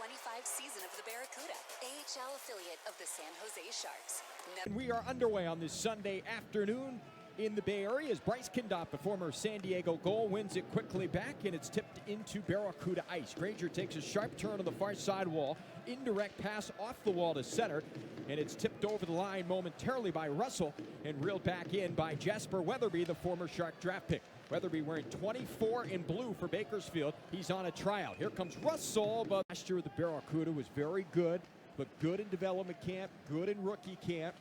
2025 season of the Barracuda, AHL affiliate of the San Jose Sharks. And we are underway on this Sunday afternoon in the Bay Area as Bryce Kindop, a former San Diego goal, wins it quickly back, and it's tipped into Barracuda ice. Granger takes a sharp turn on the far side wall, indirect pass off the wall to center, and it's tipped over the line momentarily by Russell and reeled back in by Jasper Weatherby, the former Shark draft pick. Weatherby wearing 24 in blue for Bakersfield. He's on a tryout. Here comes Russell, but last year the Barracuda was very good, but good in development camp, good in rookie camp.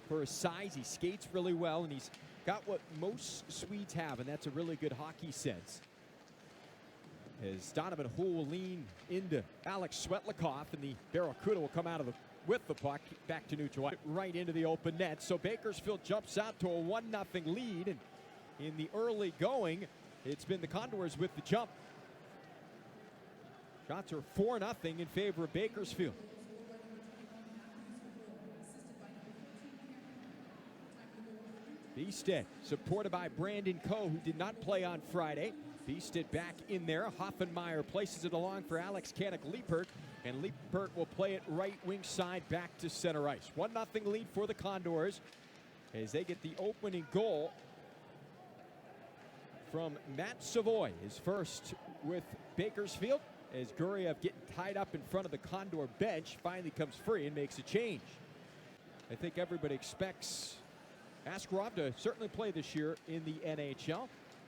For his size, he skates really well, and he's got what most Swedes have, and that's a really good hockey sense. As Donovan Hull will lean into Alex Svetlikov, and the Barracuda will come out of with the puck back to neutral, right into the open net. So Bakersfield jumps out to a 1-0 lead, and in the early going, it's been the Condors with the jump. Shots are 4-0 in favor of Bakersfield. Beested, supported by Brandon Coe, who did not play on Friday. Beested back in there. Hoffenmeyer places it along for Alex Kanek-Liepert, and Liepert will play it right wing side back to center ice. 1-0 lead for the Condors as they get the opening goal from Matt Savoy, his first with Bakersfield, as GURYEV getting tied up in front of the Condor bench finally comes free and makes a change. I think everybody expects Askarov to certainly play this year in the NHL,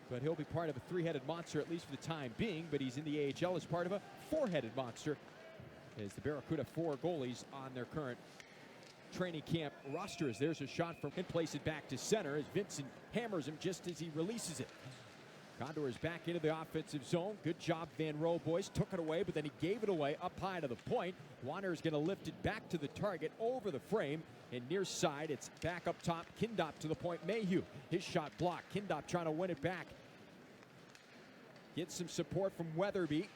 but he'll be part of a three-headed monster at least for the time being, but he's in the AHL as part of a four-headed monster as the Barracuda 4 goalies on their current training camp roster. As there's a shot from and place it back to center as Vincent hammers him just as he releases it. Condors back into the offensive zone. Good job, Van Rohe boys. Took it away, but then he gave it away up high to the point. Wanner is going to lift it back to the target over the frame. And near side, it's back up top. Kindop to the point. Mayhew, his shot blocked. Kindop trying to win it back. Gets some support from Weatherby.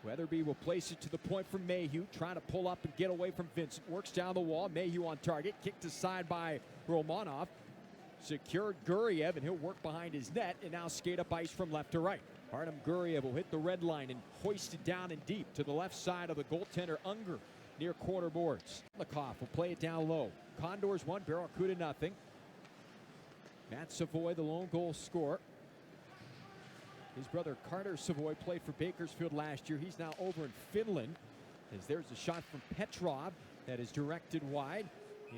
Weatherby will place it to the point from Mayhew. Trying to pull up and get away from Vincent. Works down the wall. Mayhew on target. Kicked aside by Romanov. Secured GURYEV, and he'll work behind his net and now skate up ice from left to right. Artem GURYEV will hit the red line and hoist it down and deep to the left side of the goaltender Unger near quarter boards. Svetlikov will play it down low. Condors 1, Barracuda 0. Matt Savoy, the lone goal scorer. His brother Carter Savoy played for Bakersfield last year. He's now over in Finland. As there's a shot from Petrov that is directed wide.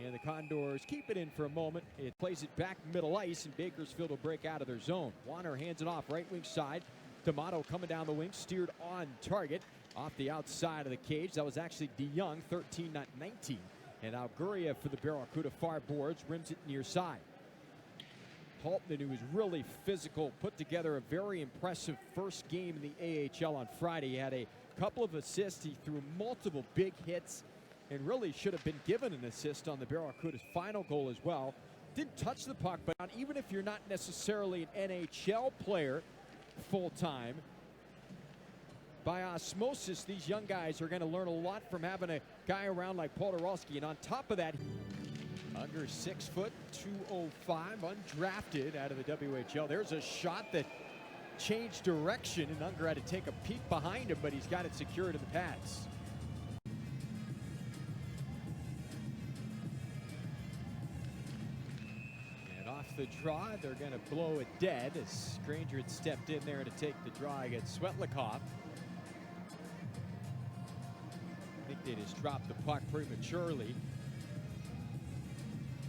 And the Condors keep it in for a moment. It plays it back middle ice, and Bakersfield will break out of their zone. Wanner hands it off right wing side. D'Amato coming down the wing, steered on target off the outside of the cage. That was actually DeYoung, 13, not 19. And now GURYEV for the Barracuda far boards, rims it near side. Haltman, who was really physical, put together a very impressive first game in the AHL on Friday. He had a couple of assists. He threw multiple big hits, and really should have been given an assist on the Barracuda's final goal as well. Didn't touch the puck, but even if you're not necessarily an NHL player full-time, by osmosis, these young guys are going to learn a lot from having a guy around like Podorowski. And on top of that, under 6 foot, 205, undrafted out of the WHL. There's a shot that changed direction, and Unger had to take a peek behind him, but he's got it secured in the pads. Off the draw, they're going to blow it dead as Granger had stepped in there to take the draw against Svetlikov. I think they just dropped the puck prematurely.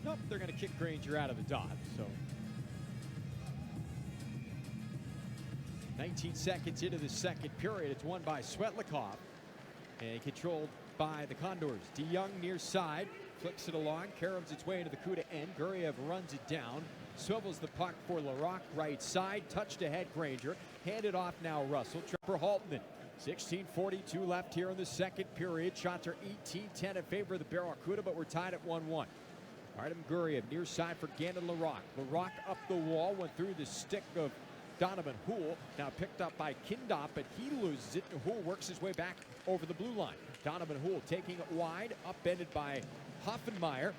Nope, they're going to kick Granger out of the dot. So 19 seconds into the second period, it's won by Svetlikov and controlled by the Condors. DeYoung near side. Flicks it along, caroms its way into the Cuda end. GURYEV runs it down, swivels the puck for Larocque right side, touched ahead Granger, handed off now Russell. For Haltman, 16:42 left here in the second period. Shots are 18-10 in favor of the Barracuda, but we're tied at 1-1. Artem GURYEV near side for Gannon Larocque. Larocque up the wall, went through the stick of Donovan Hull, now picked up by Kindop, but he loses it, and Hull works his way back over the blue line. Donovan Hull taking it wide, upended by Hoffenmeyer.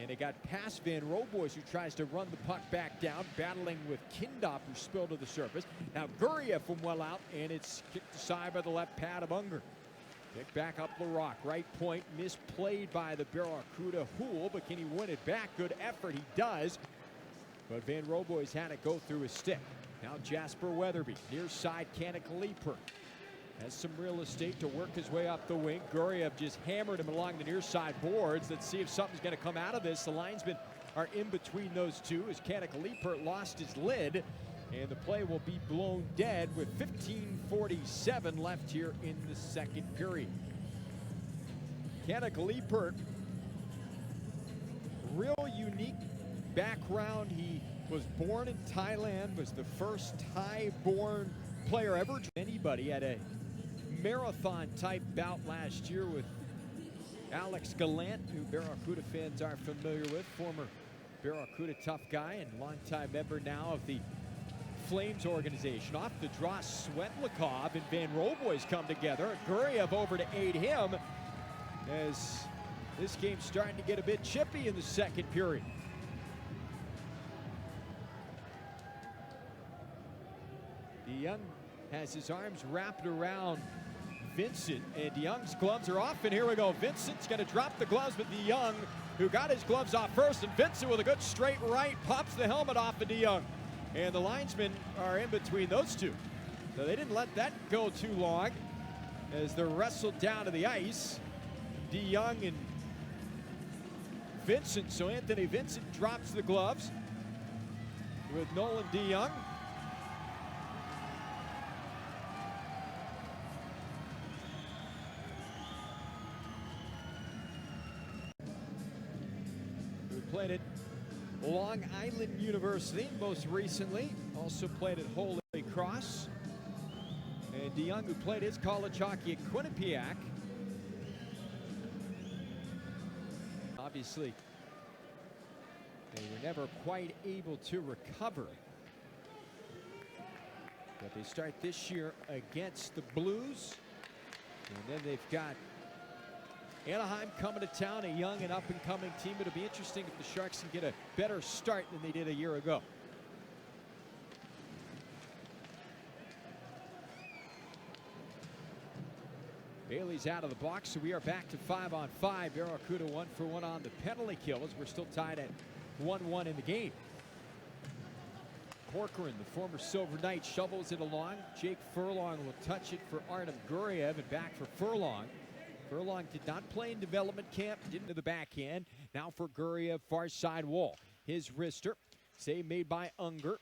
And it got past Van Roboys, who tries to run the puck back down, battling with Kindop, who spilled to the surface. Now Guryev from well out, and it's kicked aside by the left pad of Unger. Pick back up Larocque, right point, misplayed by the Barracuda Houle, but can he win it back? Good effort, he does. But Van Roboys had it go through his stick. Now Jasper Weatherby, near side, Kanik-Leeper. Has some real estate to work his way up the wing. Guryev just hammered him along the near side boards. Let's see if something's going to come out of this. The linesmen are in between those two as Kanik-Leeper lost his lid. And the play will be blown dead with 15:47 left here in the second period. Kanik-Leeper, real unique background. He was born in Thailand, was the first Thai-born player ever to anybody at a marathon-type bout last year with Alex Gallant, who Barracuda fans are familiar with, former Barracuda tough guy and longtime member now of the Flames organization. Off the draw, Svetlikov and Van Roboys come together. Guryev over to aid him as this game's starting to get a bit chippy in the second period. DeYoung has his arms wrapped around Vincent, and DeYoung's gloves are off, and here we go. Vincent's going to drop the gloves, but DeYoung, who got his gloves off first, and Vincent with a good straight right pops the helmet off of DeYoung. And the linesmen are in between those two. So they didn't let that go too long as they're wrestled down to the ice. DeYoung and Vincent. So Anthony Vincent drops the gloves with Nolan DeYoung. Who played at Long Island University most recently, also played at Holy Cross. And DeYoung, who played his college hockey at Quinnipiac. Obviously, they were never quite able to recover. But they start this year against the Blues. And then they've got Anaheim coming to town, a young and up-and-coming team. It'll be interesting if the Sharks can get a better start than they did a year ago. Bailey's out of the box, so we are back to 5-on-5. Barracuda 1-for-1 on the penalty kill as we're still tied at 1-1 in the game. Corcoran, the former Silver Knight, shovels it along. Jake Furlong will touch it for Artem Guryev, and back for Furlong. Furlong did not play in development camp, didn't to the backhand. Now for Guryev, far side wall. His wrister, save made by Unger.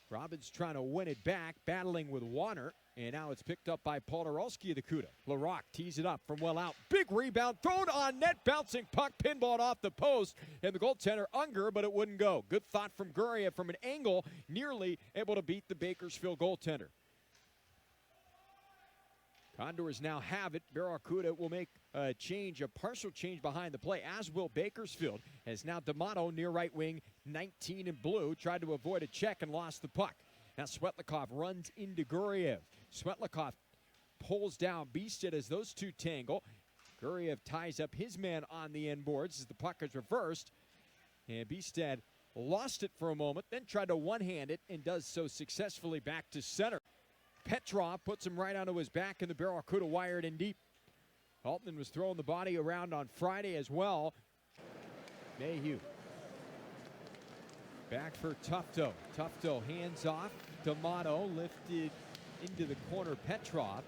Robbins trying to win it back, battling with Warner. And now it's picked up by Podorowski of the Cuda. Larocque tees it up from well out. Big rebound, thrown on net, bouncing puck, pinballed off the post. And the goaltender, Unger, but it wouldn't go. Good thought from Guryev from an angle, nearly able to beat the Bakersfield goaltender. Condors now have it. Barracuda will make a change, a partial change behind the play, as will Bakersfield, as now D'Amato near right wing, 19 in blue, tried to avoid a check and lost the puck. Now Svetlikov runs into Guryev. Svetlikov pulls down Beasted as those two tangle. Guryev ties up his man on the end boards as the puck is reversed. And Beasted lost it for a moment, then tried to one-hand it and does so successfully back to center. Petrov puts him right onto his back, and the Barracuda wired in deep. Altman was throwing the body around on Friday as well. Mayhew. Back for Tufto. Tufto hands off. D'Amato lifted into the corner. Petrov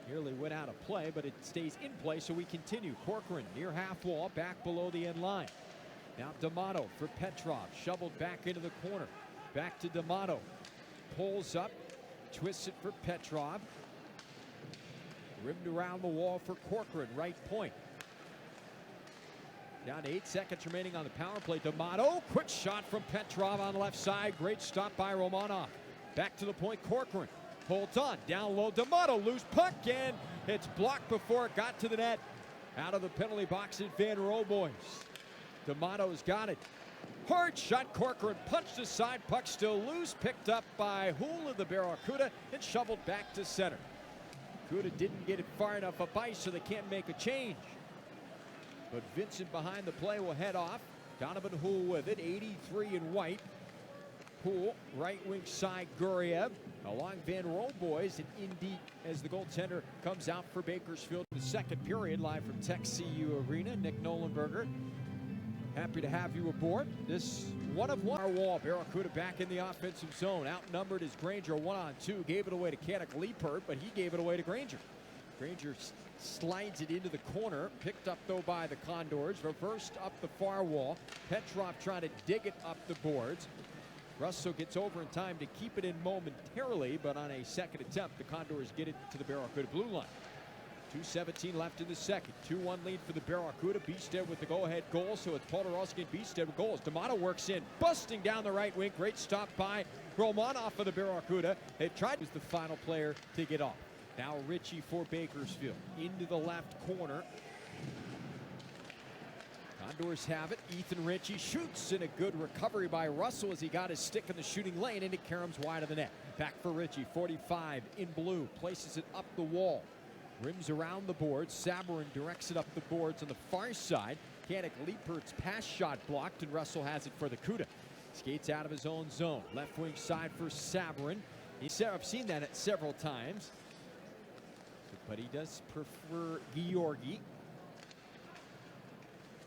nearly went out of play, but it stays in play, so we continue. Corcoran near half wall, back below the end line. Now D'Amato for Petrov. Shoveled back into the corner. Back to D'Amato. Pulls up. Twists it for Petrov. Rimmed around the wall for Corcoran, right point. Down to 8 seconds remaining on the power play. D'Amato, quick shot from Petrov on the left side. Great stop by Romanov. Back to the point, Corcoran holds on. Down low, D'Amato, loose puck, and it's blocked before it got to the net. Out of the penalty box at Van Roboys. D'Amato's got it. Hard shot, Corcoran punched aside, puck still loose, picked up by Houle of the Barracuda and shoveled back to center. Cuda didn't get it far enough up ice, so they can't make a change. But Vincent behind the play will head off. Donovan Hool with it, 83 in white. Hool, right wing side, Guryev. Along Van Rolboys and in deep as the goaltender comes out for Bakersfield in the second period. Live from Tech CU Arena, Nick Nolenberger. Happy to have you aboard. This one of one. Our wall, Barracuda back in the offensive zone. Outnumbered is Granger 1-on-2. Gave it away to Kanek Liepert, but he gave it away to Granger. Granger slides it into the corner. Picked up though by the Condors. Reversed up the far wall. Petrov trying to dig it up the boards. Russell gets over in time to keep it in momentarily, but on a second attempt, the Condors get it to the Barracuda blue line. 2:17 left in the second. 2-1 lead for the Barracuda. Bistead with the go-ahead goal, so it's Podorowski and Bistead with goals. D'Amato works in, busting down the right wing. Great stop by Romanov for the Barracuda. They've tried as the final player to get off. Now Ritchie for Bakersfield. Into the left corner. Condors have it. Ethan Ritchie shoots, in a good recovery by Russell as he got his stick in the shooting lane, and it caroms wide of the net. Back for Ritchie, 45 in blue, places it up the wall. Rims around the boards. Sabourin directs it up the boards on the far side. Kanek Liepert's pass shot blocked, and Russell has it for the Cuda. Skates out of his own zone. Left wing side for Sabourin. I've seen that several times, but he does prefer Georgi.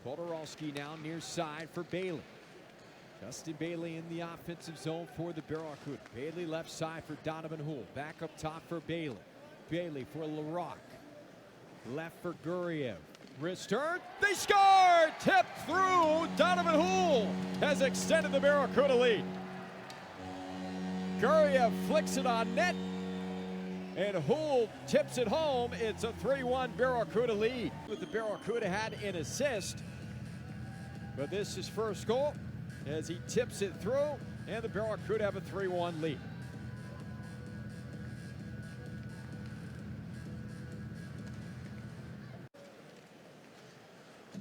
Podorowski now near side for Bailey. Justin Bailey in the offensive zone for the Barracuda. Bailey left side for Donovan Hool. Back up top for Bailey. Bailey for Larocque. Left for Guryev. Wrist turn. They score! Tipped through. Donovan Hool has extended the Barracuda lead. Guryev flicks it on net, and Hool tips it home. It's a 3-1 Barracuda lead. The Barracuda had an assist, but this is first goal as he tips it through, and the Barracuda have a 3-1 lead.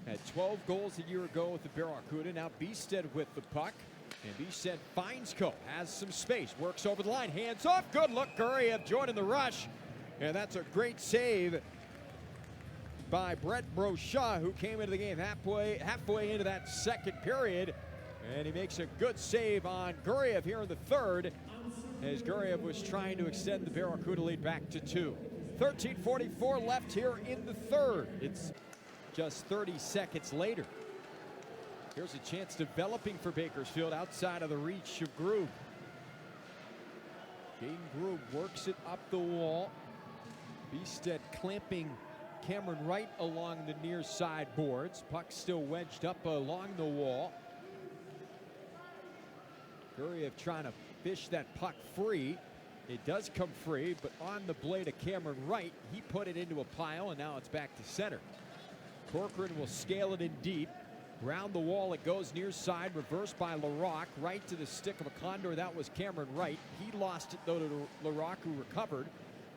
Had 12 goals a year ago with the Barracuda. Now Bistead with the puck. And Bistead finds Coe, has some space, works over the line, hands off, good look, Guryev joining the rush. And that's a great save by Brett Brochat, who came into the game halfway into that second period. And he makes a good save on Guryev here in the third, as Guryev was trying to extend the Barracuda lead back to 2. 13:44 left here in the third. It's just 30 seconds later. Here's a chance developing for Bakersfield outside of the reach of Grube. Gaten Grube works it up the wall. Bistead clamping Cameron Wright along the near side boards. Puck still wedged up along the wall. Guryev trying to fish that puck free. It does come free, but on the blade of Cameron Wright, he put it into a pile, and now it's back to center. Corcoran will scale it in deep. Round the wall it goes near side, reversed by Larocque, right to the stick of a Condor. That was Cameron Wright. He lost it though to Larocque, who recovered.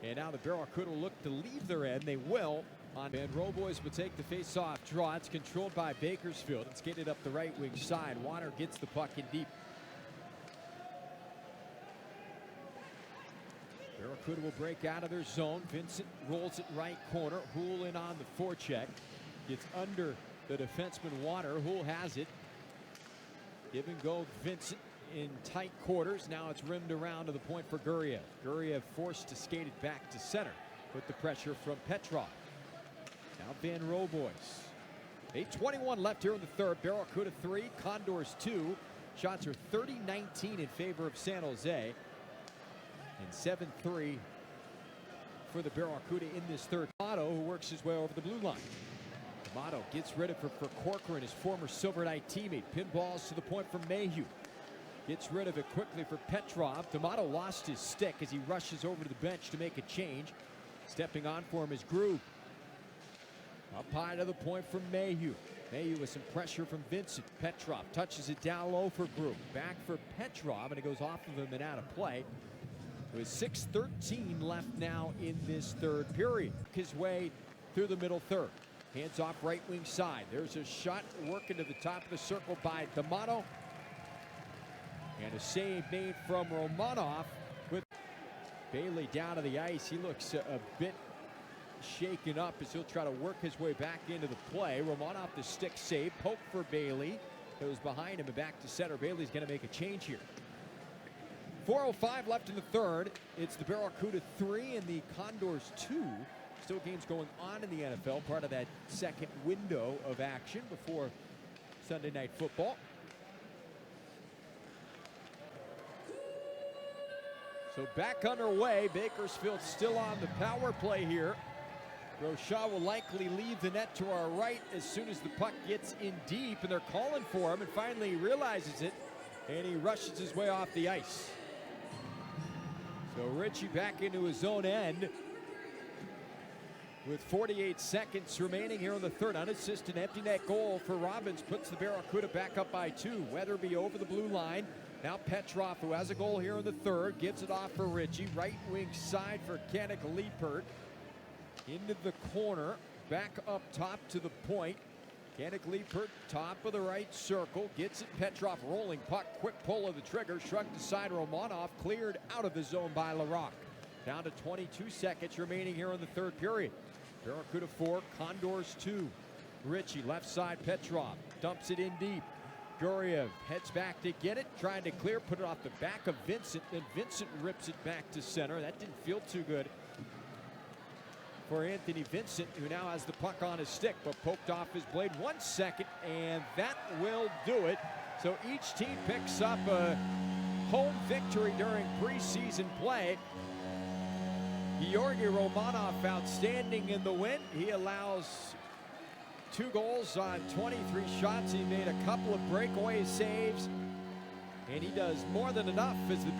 And now the Barracuda look to leave their end. They will. Van Rolboys will take the face-off draw. It's controlled by Bakersfield. It's skated up the right wing side. Water gets the puck in deep. Barracuda will break out of their zone. Vincent rolls it right corner. Hool in on the forecheck. Gets under the defenseman Water. Hool has it. Give and go Vincent in tight quarters. Now it's rimmed around to the point for Guryev. Guryev forced to skate it back to center with the pressure from Petrov. Now Van Rolboys. 8:21 left here in the third. Barracuda 3, Condors 2. Shots are 30-19 in favor of San Jose. And 7-3 for the Barracuda in this third. D'Amato, who works his way over the blue line. D'Amato gets rid of it for Corcoran, his former Silver Knight teammate. Pinballs to the point for Mayhew. Gets rid of it quickly for Petrov. D'Amato lost his stick as he rushes over to the bench to make a change. Stepping on for him is Grube. Up high to the point for Mayhew. Mayhew with some pressure from Vincent. Petrov touches it down low for Grube. Back for Petrov, and it goes off of him and out of play. With 6:13 left now in this third period. His way through the middle third. Hands off right wing side. There's a shot working to the top of the circle by D'Amato. And a save made from Romanov with Bailey down to the ice. He looks a bit shaken up as he'll try to work his way back into the play. Romanov the stick save. Poke for Bailey. Goes behind him and back to center. Bailey's going to make a change here. 4:05 left in the third. It's the Barracuda 3 and the Condors 2. Still games going on in the NFL, part of that second window of action before Sunday Night Football. So back underway. Bakersfield still on the power play here. Rochelle will likely leave the net to our right as soon as the puck gets in deep, and they're calling for him, and finally he realizes it, and he rushes his way off the ice. So Ritchie back into his own end with 48 seconds remaining here in the third. Unassisted empty net goal for Robbins puts the Barracuda back up by 2. Weatherby over the blue line. Now Petrov, who has a goal here in the third, gives it off for Ritchie. Right wing side for Kenneth Liepert. Into the corner, back up top to the point. Kenneth Liepert, top of the right circle, gets it. Petrov rolling puck, quick pull of the trigger, shrugged aside. Romanov cleared out of the zone by Larocque. Down to 22 seconds remaining here in the third period. Barracuda 4, Condors 2. Ritchie, left side, Petrov dumps it in deep. Guryev heads back to get it, trying to clear, put it off the back of Vincent, then Vincent rips it back to center. That didn't feel too good for Anthony Vincent, who now has the puck on his stick, but poked off his blade. 1 second, and that will do it. So each team picks up a home victory during preseason play. Georgi Romanov outstanding in the win. He allows 2 goals on 23 shots. He made a couple of breakaway saves, and he does more than enough as the